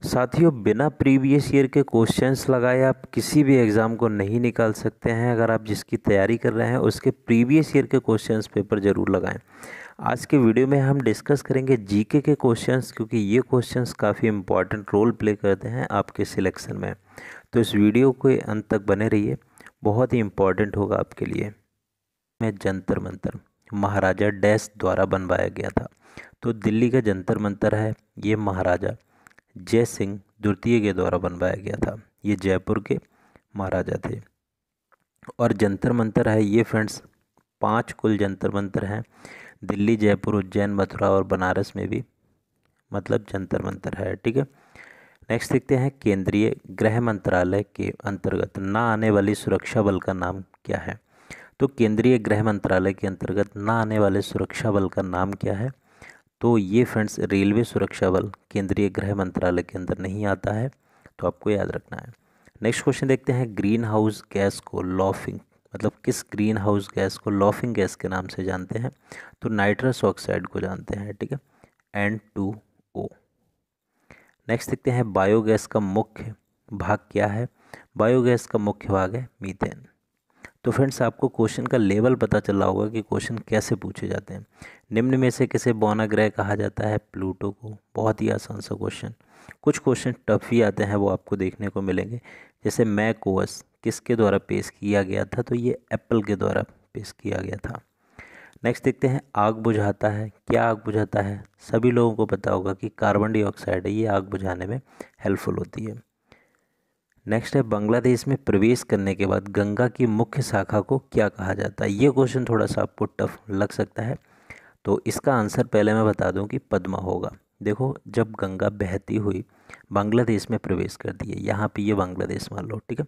साथियों, बिना previous year के क्वेश्चंस लगाए आप किसी भी एग्ज़ाम को नहीं निकाल सकते हैं। अगर आप जिसकी तैयारी कर रहे हैं उसके प्रीवियस ईयर के क्वेश्चंस पेपर ज़रूर लगाएं। आज के वीडियो में हम डिस्कस करेंगे जीके के क्वेश्चंस, क्योंकि ये क्वेश्चंस काफ़ी इंपॉर्टेंट रोल प्ले करते हैं आपके सिलेक्शन में। तो इस वीडियो के अंत तक बने रहिए, बहुत ही इंपॉर्टेंट होगा आपके लिए। में जंतर मंतर महाराजा डैश द्वारा बनवाया गया था। तो दिल्ली का जंतर मंतर है, ये महाराजा जय सिंह द्वितीय के द्वारा बनवाया गया था। ये जयपुर के महाराजा थे। और जंतर मंतर है ये फ्रेंड्स 5 कुल जंतर मंतर हैं। दिल्ली, जयपुर, उज्जैन, मथुरा और बनारस में भी मतलब जंतर मंतर है। ठीक है, नेक्स्ट देखते हैं, केंद्रीय गृह मंत्रालय के अंतर्गत ना आने वाली सुरक्षा बल का नाम क्या है। तो केंद्रीय गृह मंत्रालय के अंतर्गत ना आने वाले सुरक्षा बल का नाम क्या है। तो ये फ्रेंड्स रेलवे सुरक्षा बल केंद्रीय गृह मंत्रालय के अंदर नहीं आता है, तो आपको याद रखना है। नेक्स्ट क्वेश्चन देखते हैं, ग्रीन हाउस गैस को लॉफिंग मतलब किस ग्रीन हाउस गैस को लॉफिंग गैस के नाम से जानते हैं। तो नाइट्रस ऑक्साइड को जानते हैं। ठीक है, N2O। नेक्स्ट देखते हैं, बायोगैस का मुख्य भाग क्या है। बायोगैस का मुख्य भाग है मीथेन। तो फ्रेंड्स, आपको क्वेश्चन का लेवल पता चला होगा कि क्वेश्चन कैसे पूछे जाते हैं। निम्न में से किसे बौना ग्रह कहा जाता है। प्लूटो को। बहुत ही आसान सा क्वेश्चन। कुछ क्वेश्चन टफ ही आते हैं, वो आपको देखने को मिलेंगे। जैसे मैक ओएस किसके द्वारा पेश किया गया था। तो ये एप्पल के द्वारा पेश किया गया था। नेक्स्ट देखते हैं, आग बुझाता है। क्या आग बुझाता है। सभी लोगों को पता होगा कि कार्बन डाइऑक्साइड है, ये आग बुझाने में हेल्पफुल होती है। नेक्स्ट है, बांग्लादेश में प्रवेश करने के बाद गंगा की मुख्य शाखा को क्या कहा जाता है। ये क्वेश्चन थोड़ा सा आपको टफ लग सकता है, तो इसका आंसर पहले मैं बता दूं कि पद्मा होगा। देखो, जब गंगा बहती हुई बांग्लादेश में प्रवेश करती है, यहाँ पे ये बांग्लादेश मान लो। ठीक है,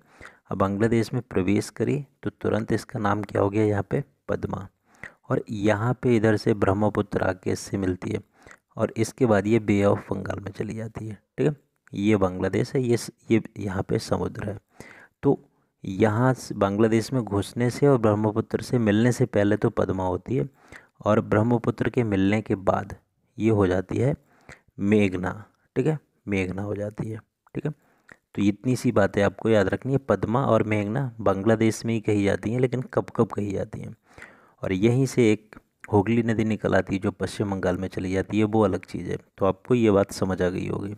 अब बांग्लादेश में प्रवेश करी तो तुरंत इसका नाम क्या हो गया यहाँ पे, पद्मा। और यहाँ पे इधर से ब्रह्मपुत्र आके इससे मिलती है और इसके बाद ये बे ऑफ बंगाल में चली जाती है। ठीक है, ये बांग्लादेश है, ये यहाँ पे समुद्र है। तो यहाँ बांग्लादेश में घुसने से और ब्रह्मपुत्र से मिलने से पहले तो पद्मा होती है, और ब्रह्मपुत्र के मिलने के बाद ये हो जाती है मेघना। ठीक है, मेघना हो जाती है। ठीक है, तो इतनी सी बातें आपको याद रखनी है। पद्मा और मेघना बांग्लादेश में ही कही जाती हैं, लेकिन कब कब कही जाती हैं। और यहीं से एक हुगली नदी निकल आती है जो पश्चिम बंगाल में चली जाती है, वो अलग चीज़ है। तो आपको ये बात समझ आ गई होगी।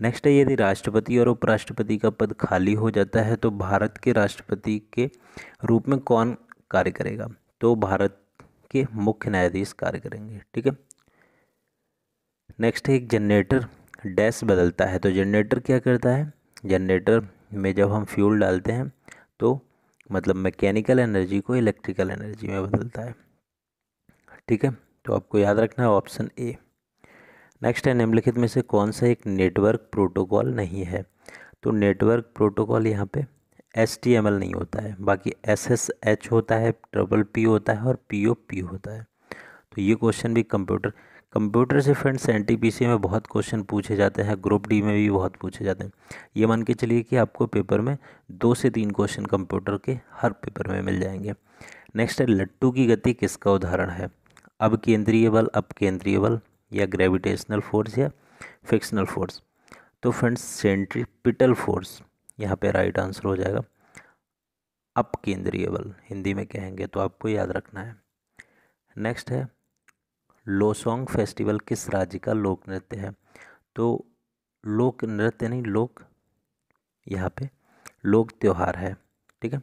नेक्स्ट है, यदि राष्ट्रपति और उपराष्ट्रपति का पद खाली हो जाता है तो भारत के राष्ट्रपति के रूप में कौन कार्य करेगा। तो भारत के मुख्य न्यायाधीश कार्य करेंगे। ठीक है, नेक्स्ट है, एक जनरेटर डैश बदलता है। तो जनरेटर क्या करता है, जनरेटर में जब हम फ्यूल डालते हैं तो मतलब मैकेनिकल एनर्जी को इलेक्ट्रिकल एनर्जी में बदलता है। ठीक है, तो आपको याद रखना है ऑप्शन ए। नेक्स्ट है, निम्नलिखित में से कौन सा एक नेटवर्क प्रोटोकॉल नहीं है। तो नेटवर्क प्रोटोकॉल यहाँ पे HTML नहीं होता है, बाकी SSH होता है, PPP होता है और POP होता है। तो ये क्वेश्चन भी कंप्यूटर से फ्रेंड्स NTPC में बहुत क्वेश्चन पूछे जाते हैं, ग्रुप डी में भी बहुत पूछे जाते हैं। ये मान के चलिए कि आपको पेपर में 2 से 3 क्वेश्चन कंप्यूटर के हर पेपर में मिल जाएंगे। नेक्स्ट है, लट्टू की गति किसका उदाहरण है। अब केंद्रीय बल, अपकेंद्रीय बल, या ग्रेविटेशनल फोर्स, या फिक्शनल फोर्स। तो फ्रेंड्स सेंट्रीपिटल फोर्स यहाँ पे राइट आंसर हो जाएगा। अपकेंद्रीय बल हिंदी में कहेंगे, तो आपको याद रखना है। नेक्स्ट है, लोसोंग फेस्टिवल किस राज्य का लोक नृत्य है। तो लोक नृत्य नहीं, लोक यहाँ पे लोक त्योहार है। ठीक है,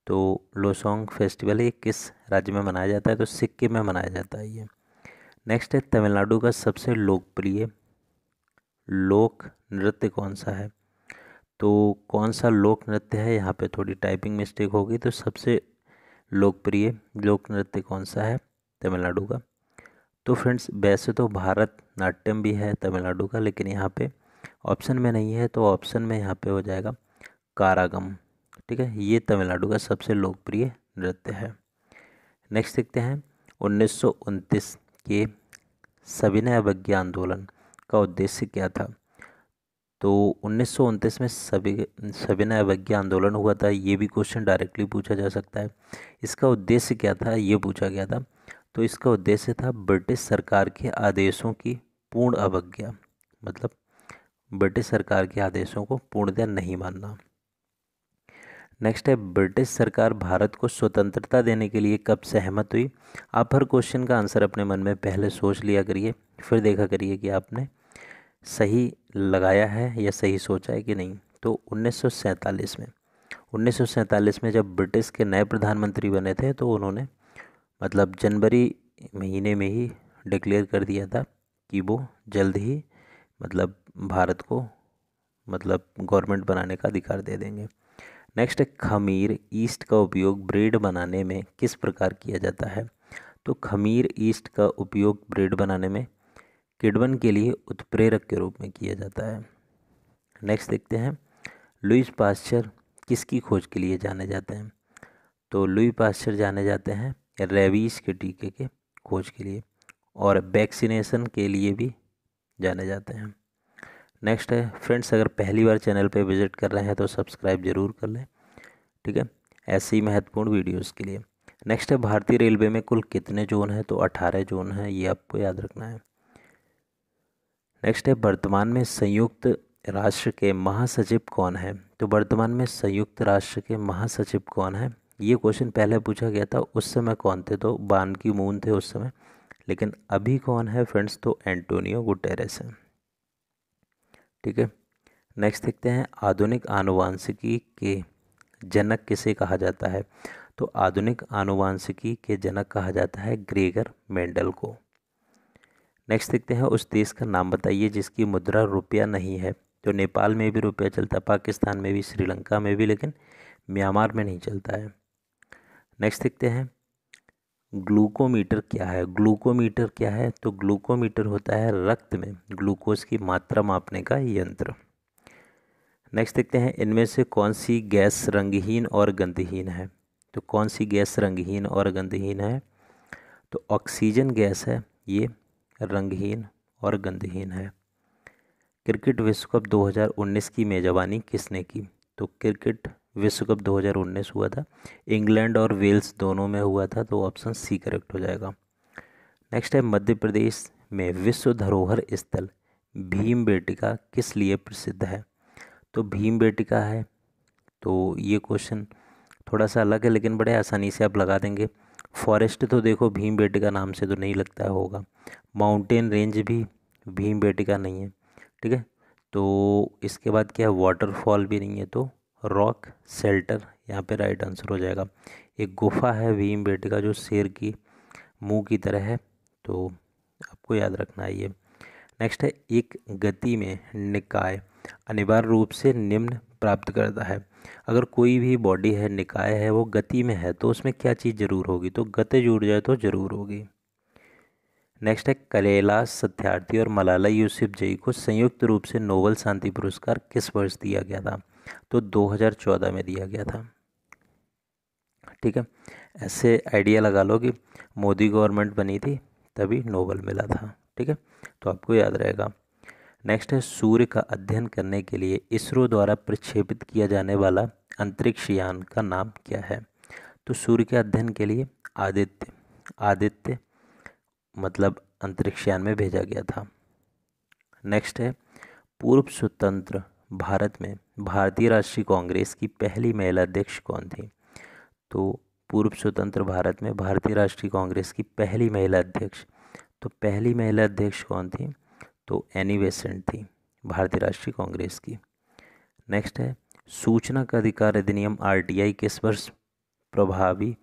तो लोसोंग फेस्टिवल ये किस राज्य में मनाया जाता है। तो सिक्किम में मनाया जाता है ये। नेक्स्ट है, तमिलनाडु का सबसे लोकप्रिय लोक नृत्य कौन सा है। तो कौन सा लोक नृत्य है, यहाँ पे थोड़ी टाइपिंग मिस्टेक होगी। तो सबसे लोकप्रिय लोक नृत्य कौन सा है तमिलनाडु का। तो फ्रेंड्स, वैसे तो भारत नाट्यम भी है तमिलनाडु का, लेकिन यहाँ पे ऑप्शन में नहीं है, तो ऑप्शन में यहाँ पे हो जाएगा कारागम। ठीक है, ये तमिलनाडु का सबसे लोकप्रिय नृत्य है। नेक्स्ट देखते हैं, 1929 के सविनय अवज्ञा आंदोलन का उद्देश्य क्या था। तो 1929 में सविनय अवज्ञा आंदोलन हुआ था। ये भी क्वेश्चन डायरेक्टली पूछा जा सकता है। इसका उद्देश्य क्या था, ये पूछा गया था। तो इसका उद्देश्य था ब्रिटिश सरकार के आदेशों की पूर्ण अवज्ञा, मतलब ब्रिटिश सरकार के आदेशों को पूर्णतः नहीं मानना। नेक्स्ट है, ब्रिटिश सरकार भारत को स्वतंत्रता देने के लिए कब सहमत हुई। आप हर क्वेश्चन का आंसर अपने मन में पहले सोच लिया करिए, फिर देखा करिए कि आपने सही लगाया है या सही सोचा है कि नहीं। तो 1947 में 1947 में जब ब्रिटिश के नए प्रधानमंत्री बने थे तो उन्होंने मतलब जनवरी महीने में ही डिक्लेयर कर दिया था कि वो जल्द ही मतलब भारत को मतलब गवर्नमेंट बनाने का अधिकार दे देंगे। नेक्स्ट है, खमीर ईस्ट का उपयोग ब्रेड बनाने में किस प्रकार किया जाता है। तो खमीर ईस्ट का उपयोग ब्रेड बनाने में किण्वन के लिए उत्प्रेरक के रूप में किया जाता है। नेक्स्ट देखते हैं, लुईस पास्चर किसकी खोज के लिए जाने जाते हैं। तो लुई पास्चर जाने जाते हैं रेबीज के टीके के खोज के लिए और वैक्सीनेशन के लिए भी जाने जाते हैं। नेक्स्ट है फ्रेंड्स, अगर पहली बार चैनल पे विजिट कर रहे हैं तो सब्सक्राइब ज़रूर कर लें, ठीक है, ऐसी ही महत्वपूर्ण वीडियोस के लिए। नेक्स्ट है, भारतीय रेलवे में कुल कितने जोन हैं। तो 18 जोन हैं, ये आपको याद रखना है। नेक्स्ट है, वर्तमान में संयुक्त राष्ट्र के महासचिव कौन है। तो वर्तमान में संयुक्त राष्ट्र के महासचिव कौन है, ये क्वेश्चन पहले पूछा गया था। उस समय कौन थे, तो बान की मून थे उस समय, लेकिन अभी कौन है फ्रेंड्स, तो एंटोनियो गुटेरेस है, ठीक है। नेक्स्ट देखते हैं, आधुनिक आनुवांशिकी के जनक किसे कहा जाता है। तो आधुनिक आनुवांशिकी के जनक कहा जाता है ग्रेगर मेंडल को। नेक्स्ट देखते हैं, उस देश का नाम बताइए जिसकी मुद्रा रुपया नहीं है। तो नेपाल में भी रुपया चलता है, पाकिस्तान में भी, श्रीलंका में भी, लेकिन म्यांमार में नहीं चलता है। नेक्स्ट देखते हैं, ग्लूकोमीटर क्या है। ग्लूकोमीटर क्या है, तो ग्लूकोमीटर होता है रक्त में ग्लूकोज की मात्रा मापने का यंत्र। नेक्स्ट देखते हैं, इनमें से कौन सी गैस रंगहीन और गंधहीन है। तो कौन सी गैस रंगहीन और गंधहीन है, तो ऑक्सीजन गैस है, ये रंगहीन और गंधहीन है। क्रिकेट विश्व कप 2019 की मेज़बानी किसने की। तो क्रिकेट विश्व कप 2019 हुआ था, इंग्लैंड और वेल्स दोनों में हुआ था, तो ऑप्शन सी करेक्ट हो जाएगा। नेक्स्ट है, मध्य प्रदेश में विश्व धरोहर स्थल भीमबेटका किस लिए प्रसिद्ध है। तो भीमबेटका है, तो ये क्वेश्चन थोड़ा सा अलग है लेकिन बड़े आसानी से आप लगा देंगे। फॉरेस्ट तो देखो भीमबेटका नाम से तो नहीं लगता होगा, माउंटेन रेंज भी भीमबेटका नहीं है, ठीक है। तो इसके बाद क्या है, वाटरफॉल भी नहीं है, तो रॉक शेल्टर यहाँ पे राइट आंसर हो जाएगा। एक गुफा है भीमबेटका जो शेर की मुंह की तरह है, तो आपको याद रखना है ये। नेक्स्ट है, एक गति में निकाय अनिवार्य रूप से निम्न प्राप्त करता है। अगर कोई भी बॉडी है, निकाय है, वो गति में है, तो उसमें क्या चीज़ जरूर होगी, तो गति जुड़ जाए तो जरूर होगी। नेक्स्ट है, कैलाश सत्यार्थी और मलाला यूसुफजई को संयुक्त रूप से नोबेल शांति पुरस्कार किस वर्ष दिया गया था। तो 2014 में दिया गया था, ठीक है। ऐसे आइडिया लगा लो कि मोदी गवर्नमेंट बनी थी तभी नोबेल मिला था, ठीक है, तो आपको याद रहेगा। नेक्स्ट है, सूर्य का अध्ययन करने के लिए इसरो द्वारा प्रक्षेपित किया जाने वाला अंतरिक्ष यान का नाम क्या है। तो सूर्य के अध्ययन के लिए आदित्य मतलब अंतरिक्ष यान में भेजा गया था। नेक्स्ट है, पूर्व स्वतंत्र भारत में भारतीय राष्ट्रीय कांग्रेस की पहली महिला अध्यक्ष कौन थी। तो पूर्व स्वतंत्र भारत में भारतीय राष्ट्रीय कांग्रेस की पहली महिला अध्यक्ष, तो पहली महिला अध्यक्ष कौन थी, तो एनी बेसेंट थी भारतीय राष्ट्रीय कांग्रेस की। नेक्स्ट है, सूचना का अधिकार अधिनियम आरटीआई किस वर्ष प्रभावी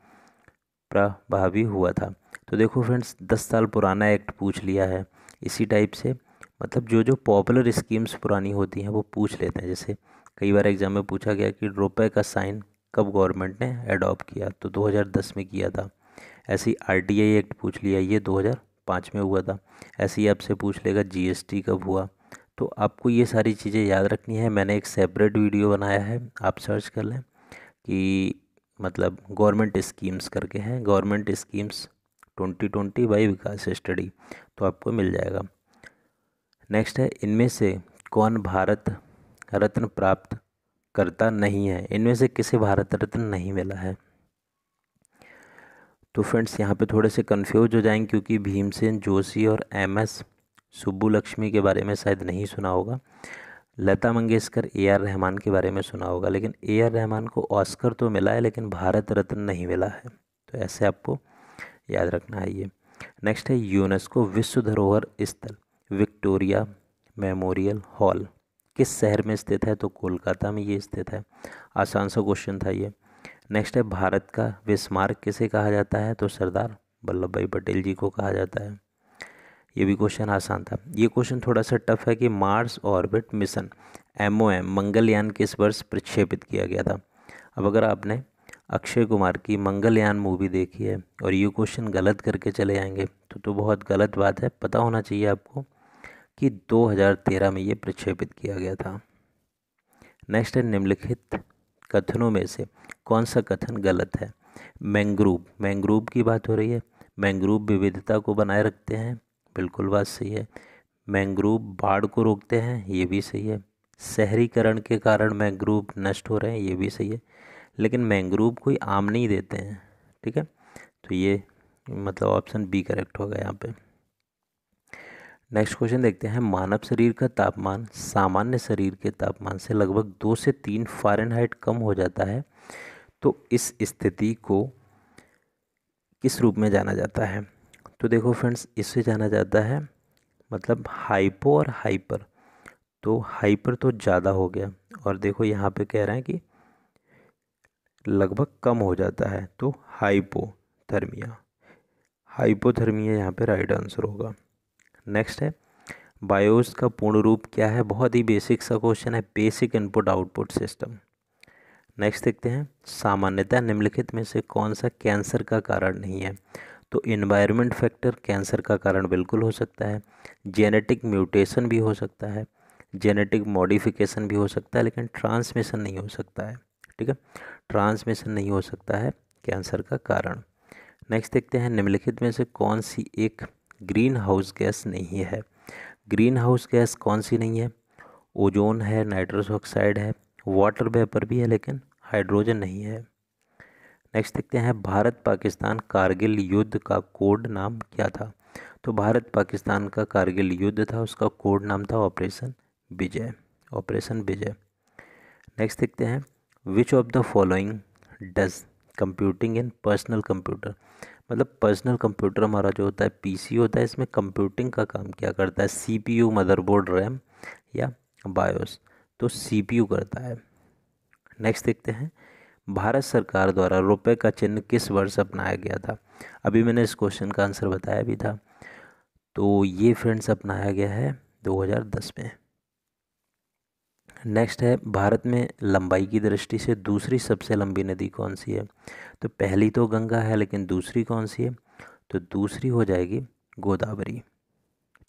हुआ था। तो देखो फ्रेंड्स, 10 साल पुराना एक्ट पूछ लिया है। इसी टाइप से मतलब जो जो पॉपुलर स्कीम्स पुरानी होती हैं वो पूछ लेते हैं। जैसे कई बार एग्जाम में पूछा गया कि रुपए का साइन कब गवर्नमेंट ने अडॉप्ट किया, तो 2010 में किया था। ऐसे ही आरटीआई एक्ट पूछ लिया, ये 2005 में हुआ था। ऐसे ही आपसे पूछ लेगा जीएसटी कब हुआ। तो आपको ये सारी चीज़ें याद रखनी है। मैंने एक सेपरेट वीडियो बनाया है, आप सर्च कर लें कि मतलब गवर्नमेंट स्कीम्स करके हैं, government schemes 2020 by Vikas study, तो आपको मिल जाएगा। नेक्स्ट है, इनमें से कौन भारत रत्न प्राप्त करता नहीं है। इनमें से किसे भारत रत्न नहीं मिला है। तो फ्रेंड्स यहाँ पे थोड़े से कंफ्यूज हो जाएंगे क्योंकि भीमसेन जोशी और एमएस सुब्बुलक्ष्मी के बारे में शायद नहीं सुना होगा। लता मंगेशकर, ए आर रहमान के बारे में सुना होगा, लेकिन ए आर रहमान को ऑस्कर तो मिला है लेकिन भारत रत्न नहीं मिला है, तो ऐसे आपको याद रखना है ये। नेक्स्ट है यूनेस्को विश्व धरोहर स्थल विक्टोरिया मेमोरियल हॉल किस शहर में स्थित है, तो कोलकाता में ये स्थित है। आसान सा क्वेश्चन था ये। नेक्स्ट है भारत का विस्मारक किसे कहा जाता है, तो सरदार वल्लभ भाई पटेल जी को कहा जाता है। ये भी क्वेश्चन आसान था। ये क्वेश्चन थोड़ा सा टफ है कि Mars orbit mission MOM Mangalyaan किस वर्ष प्रक्षेपित किया गया था। अब अगर आपने अक्षय कुमार की मंगलयान मूवी देखी है और ये क्वेश्चन गलत करके चले आएंगे तो बहुत गलत बात है। पता होना चाहिए आपको कि 2013 में ये प्रक्षेपित किया गया था। नेक्स्ट है निम्नलिखित कथनों में से कौन सा कथन गलत है। मैंग्रोव की बात हो रही है। मैंग्रोव विविधता को बनाए रखते हैं, बिल्कुल बात सही है। मैंग्रोव बाढ़ को रोकते हैं, ये भी सही है। शहरीकरण के कारण मैंग्रोव नष्ट हो रहे हैं, ये भी सही है। लेकिन मैंग्रोव कोई आम नहीं देते हैं, ठीक है। तो ये मतलब ऑप्शन बी करेक्ट होगा यहाँ पे। नेक्स्ट क्वेश्चन देखते हैं। मानव शरीर का तापमान सामान्य शरीर के तापमान से लगभग 2 से 3 फ़ारेनहाइट कम हो जाता है, तो इस स्थिति को किस रूप में जाना जाता है। तो देखो फ्रेंड्स, इससे जाना जाता है मतलब हाइपो और हाइपर। तो हाइपर तो ज़्यादा हो गया, और देखो यहाँ पे कह रहे हैं कि लगभग कम हो जाता है, तो हाइपोथर्मिया। हाइपोथर्मिया यहाँ पे राइट आंसर होगा। नेक्स्ट है बायोस का पूर्ण रूप क्या है। बहुत ही बेसिक सा क्वेश्चन है, basic input output system. Next देखते हैं। सामान्यतः निम्नलिखित में से कौन सा कैंसर का कारण नहीं है। तो इन्वायरमेंट फैक्टर कैंसर का कारण बिल्कुल हो सकता है। जेनेटिक म्यूटेशन भी हो सकता है, जेनेटिक मॉडिफिकेशन भी हो सकता है, लेकिन ट्रांसमिशन नहीं हो सकता है, ठीक है। ट्रांसमिशन नहीं हो सकता है कैंसर का कारण। नेक्स्ट देखते हैं। निम्नलिखित में से कौन सी एक ग्रीन हाउस गैस नहीं है। ग्रीन हाउस गैस कौन सी नहीं है। ओजोन है, नाइट्रस ऑक्साइड है, वाटर वेपर भी है, लेकिन हाइड्रोजन नहीं है। नेक्स्ट देखते हैं। भारत पाकिस्तान कारगिल युद्ध का कोड नाम क्या था। तो भारत पाकिस्तान का कारगिल युद्ध था, उसका कोड नाम था ऑपरेशन विजय। ऑपरेशन विजय। नेक्स्ट देखते हैं। Which of the following does computing in personal computer. मतलब पर्सनल कंप्यूटर हमारा जो होता है PC होता है, इसमें कंप्यूटिंग का काम क्या करता है। CPU, मदरबोर्ड, रैम या बायोस। तो CPU करता है। नेक्स्ट देखते हैं। भारत सरकार द्वारा रुपए का चिन्ह किस वर्ष अपनाया गया था। अभी मैंने इस क्वेश्चन का आंसर बताया भी था। तो ये फ्रेंड्स अपनाया गया है 2010 में। नेक्स्ट है। भारत में लंबाई की दृष्टि से दूसरी सबसे लंबी नदी कौन सी है। तो पहली तो गंगा है, लेकिन दूसरी कौन सी है, तो दूसरी हो जाएगी गोदावरी,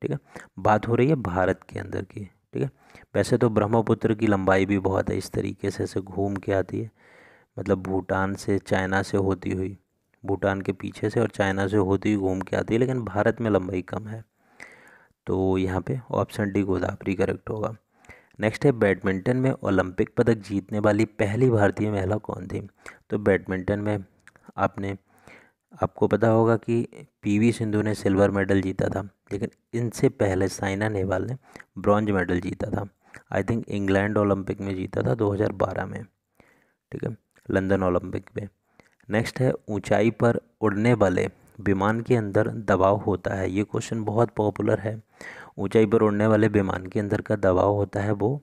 ठीक है। बात हो रही है भारत के अंदर की, ठीक है। वैसे तो ब्रह्मपुत्र की लंबाई भी बहुत है, इस तरीके से ऐसे घूम के आती है, मतलब भूटान से चाइना से होती हुई, भूटान के पीछे से और चाइना से होती हुई घूम के आती है, लेकिन भारत में लंबाई कम है। तो यहाँ पे ऑप्शन डी गोदावरी करेक्ट होगा। नेक्स्ट है। बैडमिंटन में ओलंपिक पदक जीतने वाली पहली भारतीय महिला कौन थी। तो बैडमिंटन में आपको पता होगा कि PV सिंधु ने सिल्वर मेडल जीता था, लेकिन इनसे पहले साइना नेहवाल ने ब्रॉन्ज मेडल जीता था। आई थिंक इंग्लैंड ओलंपिक में जीता था 2012 में, ठीक है, लंदन ओलंपिक में। नेक्स्ट है। ऊंचाई पर उड़ने वाले विमान के अंदर दबाव होता है। ये क्वेश्चन बहुत पॉपुलर है। ऊंचाई पर उड़ने वाले विमान के अंदर का दबाव होता है वो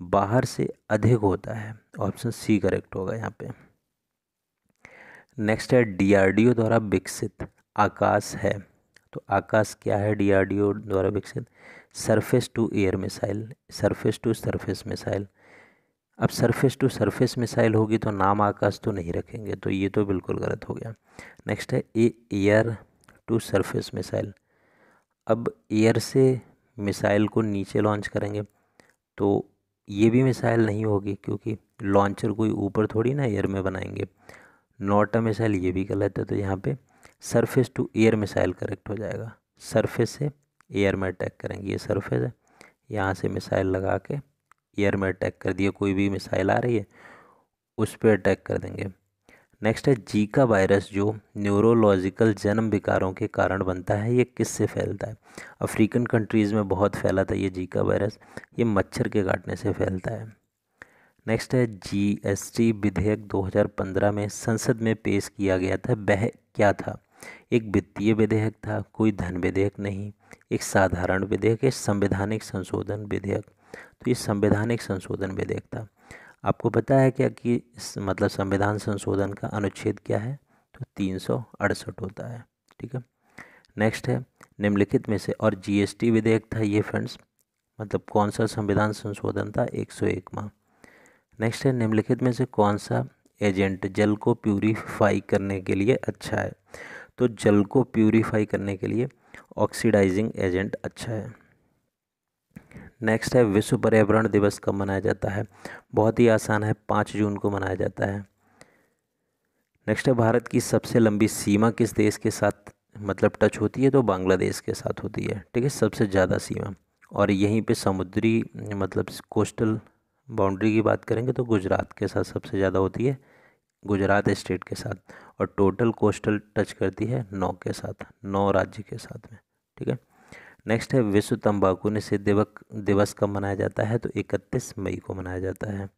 बाहर से अधिक होता है। ऑप्शन सी करेक्ट होगा यहाँ पे। नेक्स्ट है। DRDO द्वारा विकसित आकाश है। तो आकाश क्या है DRDO द्वारा विकसित। Surface to air missile, surface to surface missile. अब सरफेस टू सरफेस मिसाइल होगी तो नाम आकाश तो नहीं रखेंगे, तो ये तो बिल्कुल गलत हो गया। नेक्स्ट है। Air to surface missile. अब एयर से मिसाइल को नीचे लॉन्च करेंगे तो ये भी मिसाइल नहीं होगी, क्योंकि लॉन्चर कोई ऊपर थोड़ी ना एयर में बनाएंगे। नॉट अ मिसाइल, ये भी गलत है। तो यहाँ पे surface to air missile correct हो जाएगा। सरफेस से एयर में अटैक करेंगे, ये सरफेस है, यहाँ से मिसाइल लगा के एयर में अटैक कर दिए। कोई भी मिसाइल आ रही है उस पर अटैक कर देंगे। नेक्स्ट है जीका वायरस जो न्यूरोलॉजिकल जन्म विकारों के कारण बनता है, ये किससे फैलता है? अफ्रीकन कंट्रीज़ में बहुत फैला था ये जीका वायरस, ये मच्छर के काटने से फैलता है। नेक्स्ट है जीएसटी विधेयक 2015 में संसद में पेश किया गया था, वह क्या था? एक वित्तीय विधेयक था, कोई धन विधेयक नहीं, एक साधारण विधेयक, एक संवैधानिक संशोधन विधेयक। तो ये संवैधानिक संशोधन विधेयक था। आपको पता है क्या कि मतलब संविधान संशोधन का अनुच्छेद क्या है? तो 368 होता है। ठीक है। नेक्स्ट है निम्नलिखित में से, और जीएसटी विधेयक था ये फ्रेंड्स, मतलब कौन सा संविधान संशोधन था? 101वां। नेक्स्ट है निम्नलिखित में से कौन सा एजेंट जल को प्यूरीफाई करने के लिए अच्छा है? तो जल को प्यूरीफाई करने के लिए ऑक्सीडाइजिंग एजेंट अच्छा है। नेक्स्ट है विश्व पर्यावरण दिवस कब मनाया जाता है? बहुत ही आसान है, 5 जून को मनाया जाता है। नेक्स्ट है भारत की सबसे लंबी सीमा किस देश के साथ मतलब टच होती है? तो बांग्लादेश के साथ होती है। ठीक है, सबसे ज़्यादा सीमा। और यहीं पे समुद्री मतलब कोस्टल बाउंड्री की बात करेंगे तो गुजरात के साथ सबसे ज़्यादा होती है, गुजरात स्टेट के साथ। और टोटल कोस्टल टच करती है 9 के साथ, 9 राज्य के साथ में। ठीक है। नेक्स्ट है विश्व तंबाकू निषेध दिवस कब मनाया जाता है? तो 31 मई को मनाया जाता है।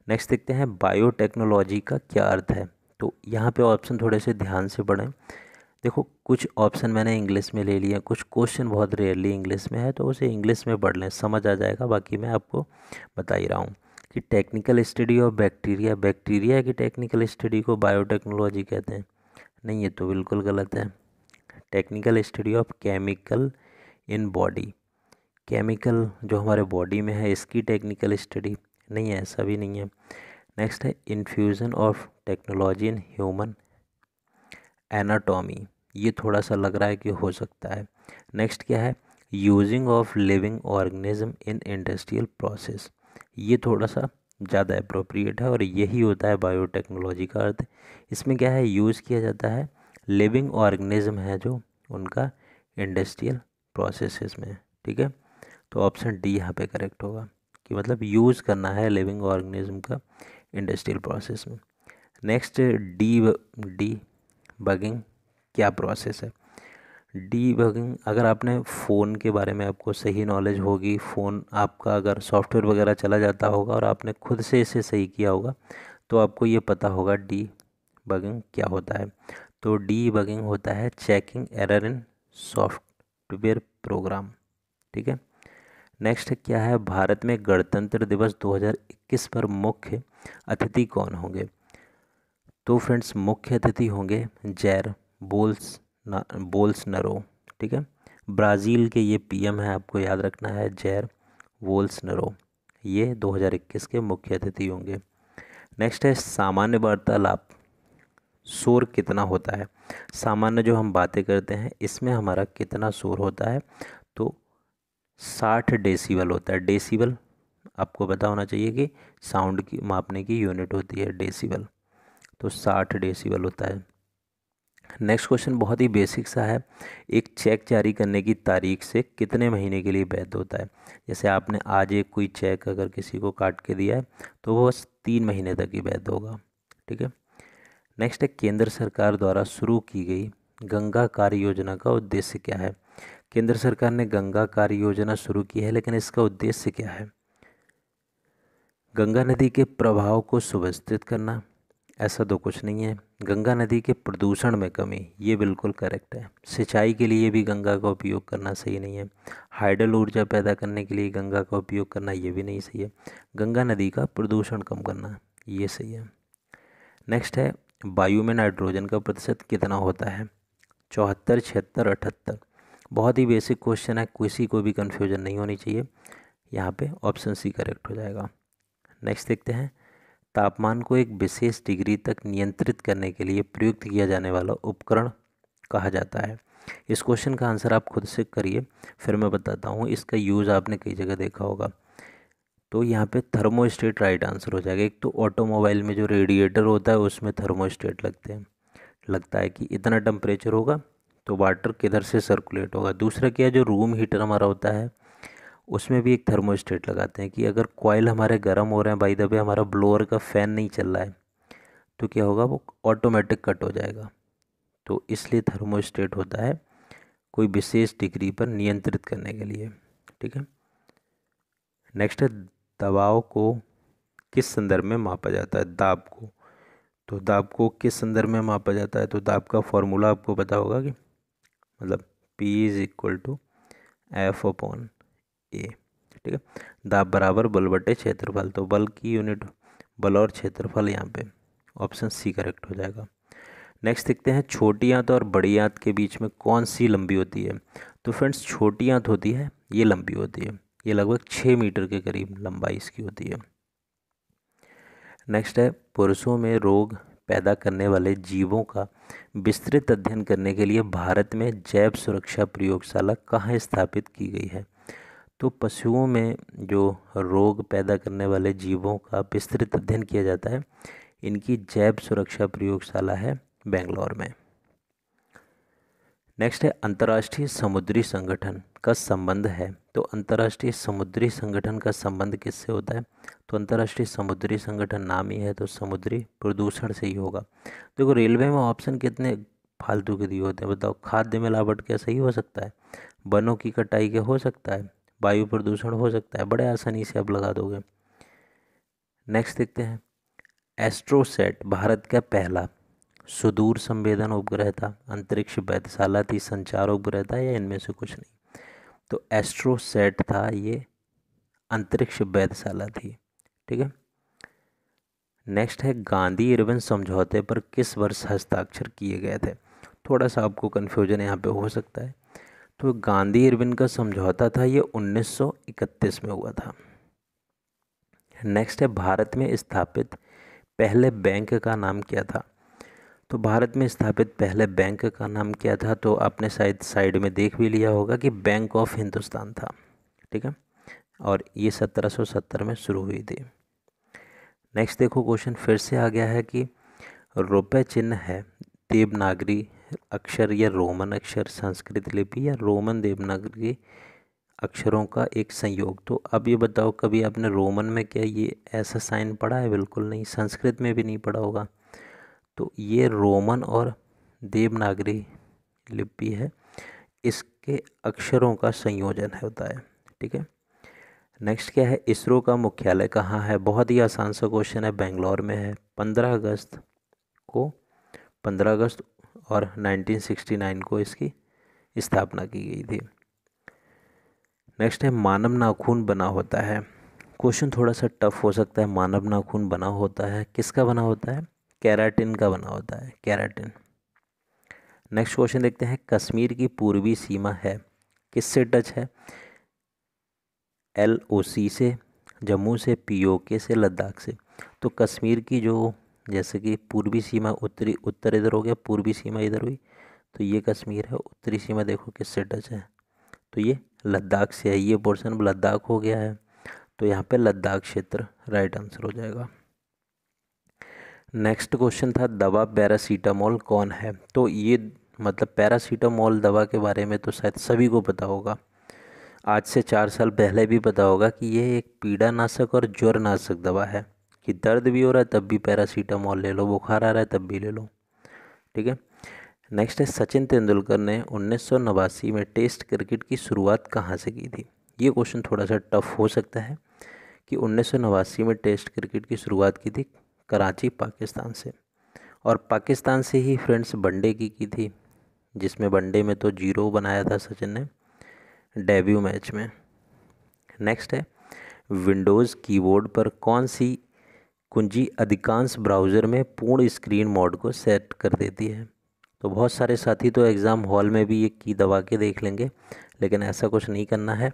नेक्स्ट देखते हैं बायोटेक्नोलॉजी का क्या अर्थ है? तो यहाँ पे ऑप्शन थोड़े से ध्यान से पढ़ें। देखो कुछ ऑप्शन मैंने इंग्लिश में ले लिए, कुछ क्वेश्चन बहुत रेयरली इंग्लिश में है, तो उसे इंग्लिश में पढ़ लें, समझ आ जाएगा। बाकी मैं आपको बता ही रहा हूँ कि technical study of bacteria, bacteria की टेक्निकल स्टडी को बायोटेक्नोलॉजी कहते हैं। नहीं, ये तो बिल्कुल गलत है। Technical study of chemical in body, chemical जो हमारे बॉडी में है इसकी टेक्निकल स्टडी नहीं है, ऐसा भी नहीं है। नेक्स्ट है infusion of technology in human anatomy, ये थोड़ा सा लग रहा है कि हो सकता है। नेक्स्ट क्या है using of living organism in industrial process, ये थोड़ा सा ज़्यादा अप्रोप्रिएट है और यही होता है बायोटेक्नोलॉजी का अर्थ। इसमें क्या है यूज़ किया जाता है लिविंग ऑर्गेनिज्म है जो उनका इंडस्ट्रियल प्रोसेसेस में। ठीक है, तो ऑप्शन डी यहाँ पे करेक्ट होगा कि मतलब यूज़ करना है लिविंग ऑर्गेनिज्म का इंडस्ट्रियल प्रोसेस में। नेक्स्ट डी बगिंग क्या प्रोसेस है? डीबगिंग, अगर आपने फ़ोन के बारे में आपको सही नॉलेज होगी, फ़ोन आपका अगर सॉफ्टवेयर वगैरह चला जाता होगा और आपने खुद से इसे सही किया होगा तो आपको ये पता होगा डीबगिंग क्या होता है। तो डीबगिंग होता है checking error in software program. ठीक है। नेक्स्ट क्या है भारत में गणतंत्र दिवस 2021 पर मुख्य अतिथि कौन होंगे? तो फ्रेंड्स मुख्य अतिथि होंगे जैर बोल्सनरो। ठीक है, ब्राज़ील के ये पीएम है, आपको याद रखना है जैर बोल्सनरो, ये 2021 के मुख्य अतिथि होंगे। नेक्स्ट है सामान्य वार्तालाप शोर कितना होता है? सामान्य जो हम बातें करते हैं इसमें हमारा कितना शोर होता है? तो 60 डेसिबल होता है। डेसिबल आपको पता होना चाहिए कि साउंड की मापने की यूनिट होती है डेसिबल, तो 60 डेसिबल होता है। नेक्स्ट क्वेश्चन बहुत ही बेसिक सा है, एक चेक जारी करने की तारीख से कितने महीने के लिए वैध होता है? जैसे आपने आज एक कोई चेक अगर किसी को काट के दिया है तो वो बस 3 महीने तक ही वैध होगा। ठीक है। नेक्स्ट है केंद्र सरकार द्वारा शुरू की गई गंगा कार्य योजना का उद्देश्य क्या है? केंद्र सरकार ने गंगा कार्य योजना शुरू की है, लेकिन इसका उद्देश्य क्या है? गंगा नदी के प्रभाव को सुव्यवस्थित करना, ऐसा तो कुछ नहीं है। गंगा नदी के प्रदूषण में कमी, ये बिल्कुल करेक्ट है। सिंचाई के लिए भी गंगा का उपयोग करना सही नहीं है। हाइडल ऊर्जा पैदा करने के लिए गंगा का उपयोग करना, ये भी नहीं सही है। गंगा नदी का प्रदूषण कम करना, ये सही है। नेक्स्ट है वायु में नाइट्रोजन का प्रतिशत कितना होता है? 74, 76, 78। बहुत ही बेसिक क्वेश्चन है, किसी को भी कन्फ्यूजन नहीं होनी चाहिए। यहाँ पे ऑप्शन सी करेक्ट हो जाएगा। नेक्स्ट देखते हैं तापमान को एक विशेष डिग्री तक नियंत्रित करने के लिए प्रयुक्त किया जाने वाला उपकरण कहा जाता है। इस क्वेश्चन का आंसर आप खुद से करिए, फिर मैं बताता हूँ। इसका यूज़ आपने कई जगह देखा होगा। तो यहाँ पे थर्मोस्टेट राइट आंसर हो जाएगा। एक तो ऑटोमोबाइल में जो रेडिएटर होता है उसमें थर्मोस्टेट लगता है कि इतना टेम्परेचर होगा तो वाटर किधर से सर्कुलेट होगा। दूसरा क्या है, जो रूम हीटर हमारा होता है उसमें भी एक थर्मोस्टेट लगाते हैं कि अगर कॉइल हमारे गर्म हो रहे हैं, बाय द वे हमारा ब्लोअर का फ़ैन नहीं चल रहा है, तो क्या होगा, वो ऑटोमेटिक कट हो जाएगा। तो इसलिए थर्मोस्टेट होता है कोई विशेष डिग्री पर नियंत्रित करने के लिए। ठीक है। नेक्स्ट है, दबाव को किस संदर्भ में मापा जाता है? दाब को। तो दाब को किस संदर्भ में मापा जाता है? तो दाब का फॉर्मूला आपको पता होगा कि मतलब P is equal to F/A। ठीक है। दाब बराबर बल बटे क्षेत्रफल। तो बल की यूनिट बल और क्षेत्रफल, यहाँ पे ऑप्शन सी करेक्ट हो जाएगा। नेक्स्ट देखते हैं, छोटी आंत और बड़ी आंत के बीच में कौन सी लंबी होती है? तो फ्रेंड्स, छोटी आंत होती है ये लंबी होती है, ये लगभग 6 मीटर के करीब लंबाई इसकी होती है। नेक्स्ट है, पुरुषों में रोग पैदा करने वाले जीवों का विस्तृत अध्ययन करने के लिए भारत में जैव सुरक्षा प्रयोगशाला कहाँ स्थापित की गई है? तो पशुओं में जो रोग पैदा करने वाले जीवों का विस्तृत अध्ययन किया जाता है, इनकी जैव सुरक्षा प्रयोगशाला है बेंगलोर में। नेक्स्ट है, अंतर्राष्ट्रीय समुद्री संगठन का संबंध है। तो अंतर्राष्ट्रीय समुद्री संगठन का संबंध किससे होता है? तो अंतर्राष्ट्रीय समुद्री संगठन नाम ही है, तो समुद्री प्रदूषण से ही होगा। देखो, रेलवे में ऑप्शन कितने फालतू के दिए होते हैं, बताओ। खाद्य मिलावट क्या सही हो सकता है? वनों की कटाई क्या हो सकता है? वायु प्रदूषण हो सकता है? बड़े आसानी से आप लगा दोगे। नेक्स्ट देखते हैं, एस्ट्रोसैट भारत का पहला सुदूर संवेदन उपग्रह था, अंतरिक्ष वेधशाला थी, संचार उपग्रह था, या इनमें से कुछ नहीं? तो एस्ट्रोसैट था, ये अंतरिक्ष वेधशाला थी। ठीक है। नेक्स्ट है, गांधी इरविन समझौते पर किस वर्ष हस्ताक्षर किए गए थे? थोड़ा सा आपको कन्फ्यूजन यहाँ पे हो सकता है। तो गांधी इरविन का समझौता था, ये 1931 में हुआ था। नेक्स्ट है, भारत में स्थापित पहले बैंक का नाम क्या था? तो भारत में स्थापित पहले बैंक का नाम क्या था? तो आपने शायद साइड में देख भी लिया होगा कि बैंक ऑफ हिंदुस्तान था। ठीक है। और ये 1770 में शुरू हुई थी। नेक्स्ट देखो, क्वेश्चन फिर से आ गया है कि रुपए चिन्ह है देवनागरी अक्षर या रोमन अक्षर, संस्कृत लिपि या रोमन देवनागरी अक्षरों का एक संयोग। तो अब ये बताओ, कभी आपने रोमन में क्या ये ऐसा साइन पढ़ा है? बिल्कुल नहीं। संस्कृत में भी नहीं पढ़ा होगा। तो ये रोमन और देवनागरी लिपि है, इसके अक्षरों का संयोजन होता है। ठीक है। नेक्स्ट क्या है, इसरो का मुख्यालय कहाँ है? बहुत ही आसान सा क्वेश्चन है, बेंगलोर में है। 15 अगस्त और 1969 को इसकी स्थापना की गई थी। नेक्स्ट है, मानव नाखून बना होता है। क्वेश्चन थोड़ा सा टफ हो सकता है। मानव नाखून बना होता है, किसका बना होता है? केराटिन का बना होता है, केराटिन। नेक्स्ट क्वेश्चन देखते हैं, कश्मीर की पूर्वी सीमा है किससे टच है? LOC से, जम्मू से, POK से, लद्दाख से। तो कश्मीर की जो जैसे कि पूर्वी सीमा, उत्तर इधर हो गया, पूर्वी सीमा इधर हुई, तो ये कश्मीर है। उत्तरी सीमा देखो किससे टच है, तो ये लद्दाख से है। ये पोर्शन लद्दाख हो गया है, तो यहाँ पे लद्दाख क्षेत्र राइट आंसर हो जाएगा। नेक्स्ट क्वेश्चन था, दवा पैरासीटामोल कौन है? तो ये मतलब पैरासीटामोल दवा के बारे में तो शायद सभी को पता होगा, आज से 4 साल पहले भी पता होगा कि ये एक पीड़ानाशक और ज्वरनाशक दवा है, कि दर्द भी हो रहा है तब भी पैरासीटामोल ले लो, बुखार आ रहा है तब भी ले लो। ठीक है। नेक्स्ट है, सचिन तेंदुलकर ने 1989 में टेस्ट क्रिकेट की शुरुआत कहाँ से की थी? ये क्वेश्चन थोड़ा सा टफ हो सकता है कि 1989 में टेस्ट क्रिकेट की शुरुआत की थी कराची, पाकिस्तान से। और पाकिस्तान से ही फ्रेंड्स वनडे की थी, जिसमें वनडे में तो 0 बनाया था सचिन ने डेब्यू मैच में। नेक्स्ट है, विंडोज़ कीबोर्ड पर कौन सी कुंजी अधिकांश ब्राउज़र में पूर्ण स्क्रीन मोड को सेट कर देती है? तो बहुत सारे साथी तो एग्ज़ाम हॉल में भी ये की दबा के देख लेंगे, लेकिन ऐसा कुछ नहीं करना है।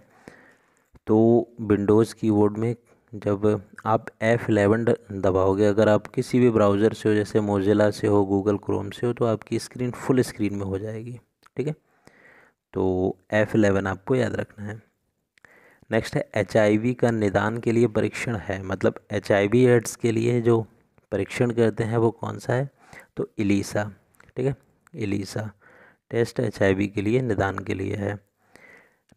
तो विंडोज़ कीबोर्ड में जब आप F11 दबाओगे, अगर आप किसी भी ब्राउज़र से हो, जैसे मोजिला से हो, गूगल क्रोम से हो, तो आपकी स्क्रीन फुल स्क्रीन में हो जाएगी। ठीक है। तो F11 आपको याद रखना है। नेक्स्ट है, HIV का निदान के लिए परीक्षण है, मतलब HIV एड्स के लिए जो परीक्षण करते हैं वो कौन सा है? तो इलीसा। ठीक है, इलीसा टेस्ट HIV के लिए निदान के लिए है।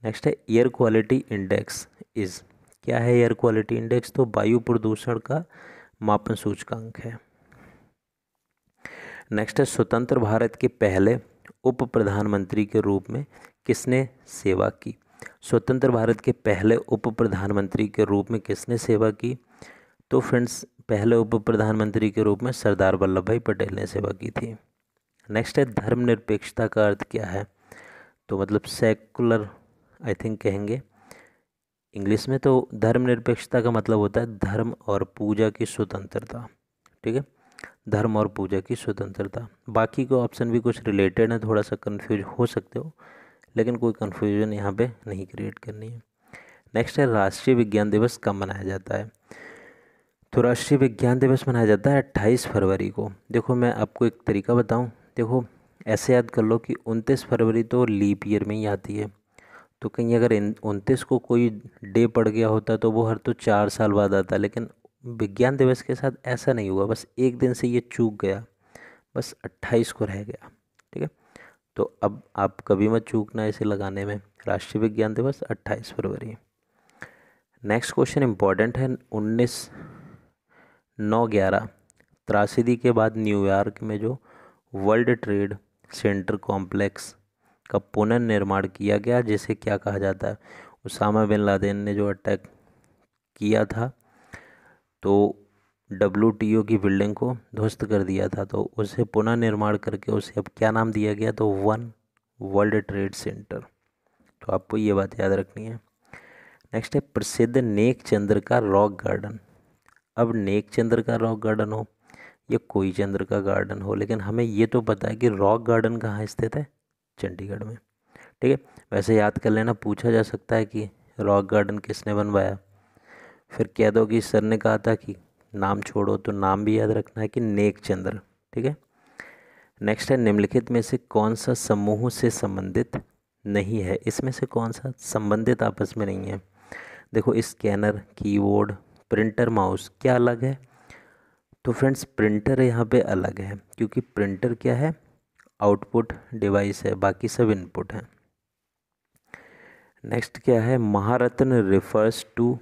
नेक्स्ट है, एयर क्वालिटी इंडेक्स इज़, क्या है एयर क्वालिटी इंडेक्स? तो वायु प्रदूषण का मापन सूचकांक है। नेक्स्ट है स्वतंत्र भारत के पहले उप प्रधानमंत्री के रूप में किसने सेवा की। स्वतंत्र भारत के पहले उप प्रधानमंत्री के रूप में किसने सेवा की? तो फ्रेंड्स पहले उप प्रधानमंत्री के रूप में सरदार वल्लभ भाई पटेल ने सेवा की थी। नेक्स्ट है धर्मनिरपेक्षता का अर्थ क्या है? तो मतलब सेकुलर आई थिंक कहेंगे इंग्लिश में। तो धर्मनिरपेक्षता का मतलब होता है धर्म और पूजा की स्वतंत्रता। ठीक है, धर्म और पूजा की स्वतंत्रता। बाकी के ऑप्शन भी कुछ रिलेटेड हैं, थोड़ा सा कंफ्यूज हो सकते हो, लेकिन कोई कंफ्यूजन यहाँ पे नहीं क्रिएट करनी है। नेक्स्ट है राष्ट्रीय विज्ञान दिवस कब मनाया जाता है? तो राष्ट्रीय विज्ञान दिवस मनाया जाता है 28 फरवरी को। देखो मैं आपको एक तरीका बताऊं, देखो ऐसे याद कर लो कि 29 फरवरी तो लीप ईयर में ही आती है, तो कहीं अगर 29 को कोई डे पड़ गया होता तो वो हर तो 4 साल बाद आता, लेकिन विज्ञान दिवस के साथ ऐसा नहीं हुआ, बस एक दिन से ये चूक गया, बस 28 को रह गया। ठीक है, तो अब आप कभी मत चूकना इसे लगाने में, राष्ट्रीय विज्ञान दिवस 28 फरवरी। नेक्स्ट क्वेश्चन इंपॉर्टेंट है। 19/9/11 त्रासदी के बाद न्यूयॉर्क में जो वर्ल्ड ट्रेड सेंटर कॉम्प्लेक्स का पुनर्निर्माण किया गया, जिसे क्या कहा जाता है? उसामा बिन लादेन ने जो अटैक किया था तो WTO की बिल्डिंग को ध्वस्त कर दिया था, तो उसे पुनर्निर्माण करके उसे अब क्या नाम दिया गया? तो वन वर्ल्ड ट्रेड सेंटर। तो आपको ये बात याद रखनी है। नेक्स्ट है प्रसिद्ध नेक चंद्र का रॉक गार्डन। अब नेक चंद्र का रॉक गार्डन हो या कोई चंद्र का गार्डन हो, लेकिन हमें ये तो पता है कि रॉक गार्डन कहाँ स्थित है? चंडीगढ़ में। ठीक है, वैसे याद कर लेना, पूछा जा सकता है कि रॉक गार्डन किसने बनवाया, फिर कह दो कि सर ने कहा था कि नाम छोड़ो, तो नाम भी याद रखना है कि नेक चंद्र। ठीक है, नेक्स्ट है निम्नलिखित में से कौन सा समूह से संबंधित नहीं है? इसमें से कौन सा संबंधित आपस में नहीं है? देखो स्कैनर, कीबोर्ड, प्रिंटर, माउस, क्या अलग है? तो फ्रेंड्स प्रिंटर यहाँ पे अलग है, क्योंकि प्रिंटर क्या है? आउटपुट डिवाइस है, बाकी सब इनपुट है। नेक्स्ट क्या है? Maharatna refers to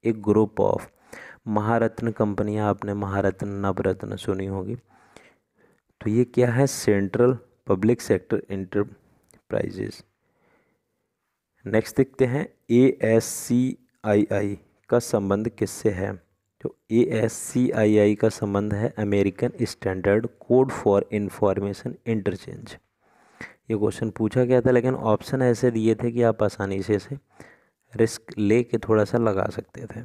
a group of, Maharatna कंपनियां, आपने महारत्न, नवरत्न सुनी होगी, तो ये क्या है? Central public sector enterprises. Next देखते हैं ASCII का संबंध किससे है? तो ASCII का संबंध है American standard code for information interchange. ये क्वेश्चन पूछा गया था, लेकिन ऑप्शन ऐसे दिए थे कि आप आसानी से इसे रिस्क ले के थोड़ा सा लगा सकते थे।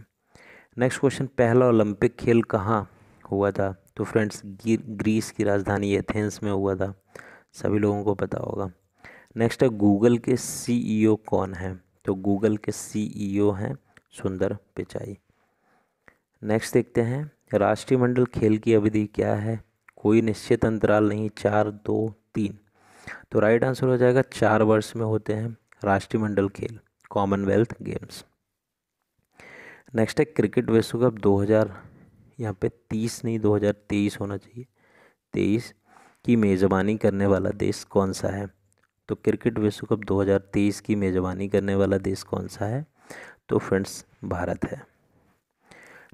नेक्स्ट क्वेश्चन, पहला ओलंपिक खेल कहाँ हुआ था? तो फ्रेंड्स ग्रीस की राजधानी एथेंस में हुआ था, सभी लोगों को पता होगा। नेक्स्ट है गूगल के CEO कौन है? तो गूगल के CEO हैं सुंदर पिचाई। नेक्स्ट देखते हैं राष्ट्रमंडल खेल की अवधि क्या है? कोई निश्चित अंतराल नहीं, 4, 2, 3। तो राइट आंसर हो जाएगा 4 वर्ष में होते हैं राष्ट्रमंडल खेल, कॉमनवेल्थ गेम्स। नेक्स्ट है क्रिकेट विश्व कप 2000, यहाँ पे 30 नहीं 2023 होना चाहिए, 23 की मेज़बानी करने वाला देश कौन सा है? तो क्रिकेट विश्व कप 2023 की मेज़बानी करने वाला देश कौन सा है? तो फ्रेंड्स भारत है।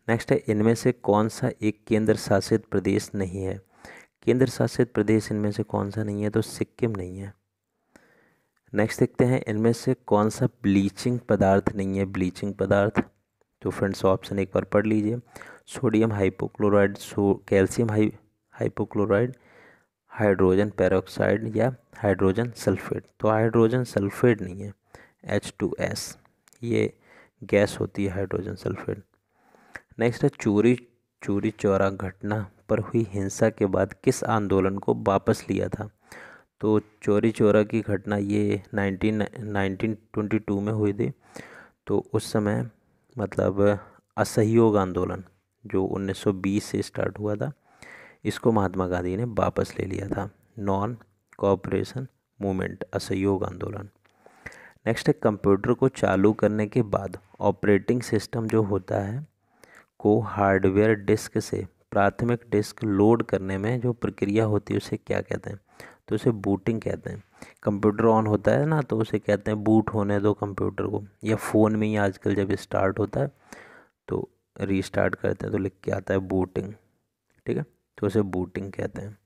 नेक्स्ट है इनमें से कौन सा एक केंद्र शासित प्रदेश नहीं है? केंद्र शासित प्रदेश इनमें से कौन सा नहीं है? तो सिक्किम नहीं है। नेक्स्ट देखते हैं इनमें से कौन सा ब्लीचिंग पदार्थ नहीं है? ब्लीचिंग पदार्थ, तो फ्रेंड्स ऑप्शन एक बार पढ़ लीजिए, sodium hypochloride, calcium hypochloride, hydrogen peroxide या हाइड्रोजन सल्फेट। तो हाइड्रोजन सल्फेट नहीं है, H2S, ये गैस होती है हाइड्रोजन सल्फेट। नेक्स्ट है चोरी चौरा घटना पर हुई हिंसा के बाद किस आंदोलन को वापस लिया था? तो चोरी चौरा की घटना ये 1922 में हुई थी, तो उस समय मतलब असहयोग आंदोलन जो 1920 से स्टार्ट हुआ था, इसको महात्मा गांधी ने वापस ले लिया था। नॉन कोऑपरेशन मूवमेंट, असहयोग आंदोलन। नेक्स्ट है कंप्यूटर को चालू करने के बाद ऑपरेटिंग सिस्टम जो होता है को हार्डवेयर डिस्क से प्राथमिक डिस्क लोड करने में जो प्रक्रिया होती है उसे क्या कहते हैं? तो उसे बूटिंग कहते हैं। कंप्यूटर ऑन होता है ना, तो उसे कहते हैं बूट होने दो कंप्यूटर को, या फ़ोन में ही आजकल जब स्टार्ट होता है तो रीस्टार्ट करते हैं तो लिख के आता है बूटिंग। ठीक है, तो उसे बूटिंग कहते हैं।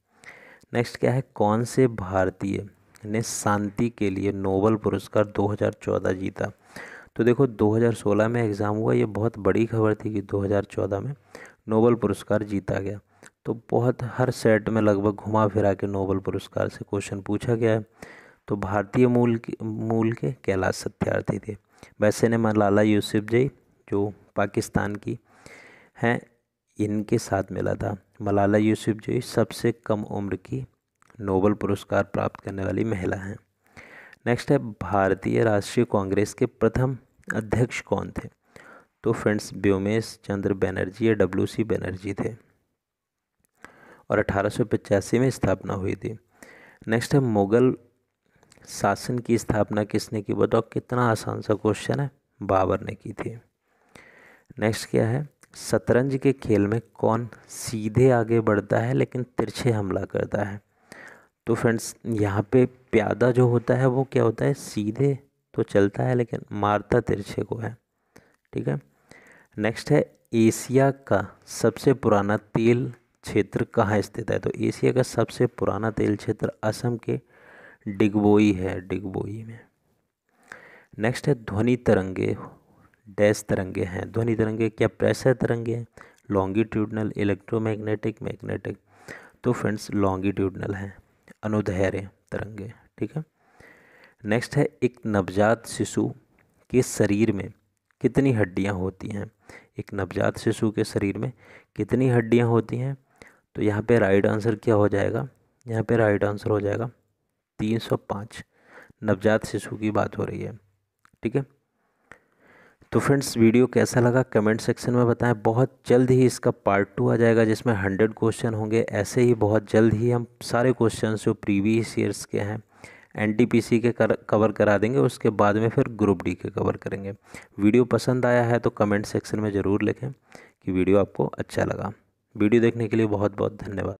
नेक्स्ट क्या है, कौन से भारतीय ने शांति के लिए नोबेल पुरस्कार 2014 जीता। तो देखो 2016 में एग्ज़ाम हुआ, ये बहुत बड़ी खबर थी कि 2014 में नोबेल पुरस्कार जीता गया। तो बहुत हर सेट में लगभग घुमा फिरा के नोबेल पुरस्कार से क्वेश्चन पूछा गया है। तो भारतीय मूल के कैलाश सत्यार्थी थे। वैसे ने मलाला यूसुफजई जो पाकिस्तान की हैं, इनके साथ मिला था। मलाला यूसुफजई सबसे कम उम्र की नोबेल पुरस्कार प्राप्त करने वाली महिला हैं। नेक्स्ट है, भारतीय राष्ट्रीय कांग्रेस के प्रथम अध्यक्ष कौन थे। तो फ्रेंड्स व्योमेश चंद्र बनर्जी या WC बनर्जी थे और 1885 में स्थापना हुई थी। नेक्स्ट है, मुगल शासन की स्थापना किसने की। बताओ, कितना आसान सा क्वेश्चन है, बाबर ने की थी। नेक्स्ट क्या है, शतरंज के खेल में कौन सीधे आगे बढ़ता है लेकिन तिरछे हमला करता है। तो फ्रेंड्स यहाँ पे प्यादा जो होता है वो क्या होता है, सीधे तो चलता है लेकिन मारता तिरछे को है। ठीक है। नेक्स्ट है, एशिया का सबसे पुराना तेल क्षेत्र कहाँ स्थित है। तो एशिया का सबसे पुराना तेल क्षेत्र असम के डिगबोई है, डिगबोई में। नेक्स्ट है, ध्वनि तरंगे डैश तरंगे हैं। ध्वनि तरंगे क्या प्रेशर तरंगे हैं, लॉन्गिट्यूडनल, इलेक्ट्रोमैग्नेटिक, मैग्नेटिक। तो फ्रेंड्स लॉन्गिट्यूडनल है, अनुदैर्ध्य तरंगे। ठीक है। नेक्स्ट है, एक नवजात शिशु के शरीर में कितनी हड्डियां होती हैं। एक नवजात शिशु के शरीर में कितनी हड्डियां होती हैं। तो यहाँ पे राइट आंसर क्या हो जाएगा, यहाँ पे राइट आंसर हो जाएगा 305। नवजात शिशु की बात हो रही है। ठीक है। तो फ्रेंड्स वीडियो कैसा लगा कमेंट सेक्शन में बताएं। बहुत जल्द ही इसका पार्ट 2 आ जाएगा जिसमें 100 क्वेश्चन होंगे। ऐसे ही बहुत जल्द ही हम सारे क्वेश्चन जो प्रीवियस ईयर्स के हैं NTPC के कवर करा देंगे। उसके बाद में फिर ग्रुप D के कवर करेंगे। वीडियो पसंद आया है तो कमेंट सेक्शन में ज़रूर लिखें कि वीडियो आपको अच्छा लगा। वीडियो देखने के लिए बहुत बहुत धन्यवाद।